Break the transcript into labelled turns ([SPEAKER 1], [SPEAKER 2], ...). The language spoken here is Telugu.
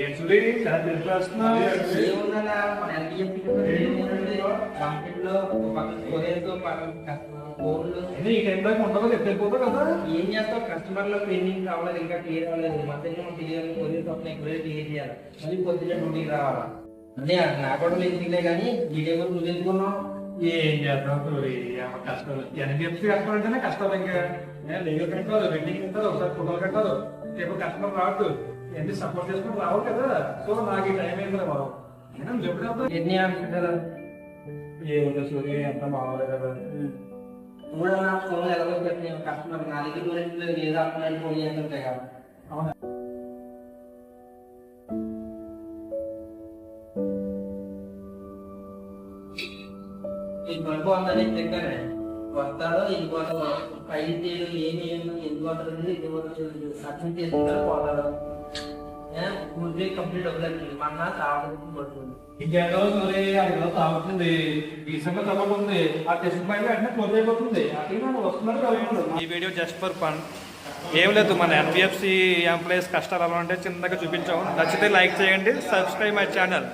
[SPEAKER 1] ఏంటి సూరి చాలా తెలిపేస్తున్నావు.
[SPEAKER 2] ఏముందన్నా మన ఎన్టీఎఫ్ కంపెనీలో కొరియర్తో ఫోన్లు
[SPEAKER 1] ఈ టైం దాకా ఉండదు వెళ్ళిపోతావు కదా.
[SPEAKER 2] ఏం చేస్తావు? కస్టమర్లో పెండింగ్ కావలేదు, ఇంకా క్లియర్ అవ్వలేదు. మధ్యలో తెలియాలి, కొరియర్ వస్తున్నాయి, కొరియర్ క్లియర్ చేయాలి, మళ్ళీ పొద్దున్నే డ్యూటీకి రావాలా. అంటే నా కూడా లేదులే కానీ ఈ టైం నువ్వు ఎందుకున్నావు?
[SPEAKER 1] ఏం చేద్దాం సూరి, కష్టాలు ఎన్బిఎఫ్సి కష్టాలు అంటేనే కష్టాలు. ఇంకా లీగల్ కట్టారు, వెడ్డింగ్ కట్టారు, ఒకసారి ఫోటోలు కట్టారు. రేపు కస్టమర్ రావద్దు, ఎన్ని సపోర్ట్ చేసుకుని రావాలి కదా. సో నాకు ఈ టైం అయింది బాబు. నేను ఎప్పుడు
[SPEAKER 2] ఎన్ని హాస్పిటల్
[SPEAKER 1] ఏముంది సూరి, అంత బాగోలేదు కదా.
[SPEAKER 2] కూడా నా ఫోన్ ఎలా పెట్టిన కస్టమర్ నా దగ్గర ఏదో అప్పుడు ఫోన్ చేస్తుంటాయి కదా.
[SPEAKER 1] అవునా
[SPEAKER 2] పడిపోతుందని చెప్పానే, వస్తాడో వెళ్ళిపోతాడో, ఫైల్ చేయడం ఏమి ఎందుకు వస్తాడు, ఇది వస్తుంది సబ్మిట్ చేసుకుంటాడు, పోతాడు. పూర్తి కంప్లీట్ అవ్వలేదు, మన తాగడానికి పడుతుంది.
[SPEAKER 1] ఇంకేదో సూరి, అది ఏదో తాగుతుంది, రీసెంట్ గా తగ్గకుండా ఆ టెస్ట్ పైన వెంటనే క్లోజ్ అయిపోతుంది. అట్లా వస్తున్నారు. ఈ వీడియో జస్ట్ ఫర్ ఫన్, ఏం లేదు. మన ఎన్బిఎఫ్సి ఎంప్లాయీస్ కష్టాలు అలా ఉంటే చిన్నగా చూపించాము. నచ్చితే లైక్ చేయండి, సబ్స్క్రైబ్ మై ఛానల్.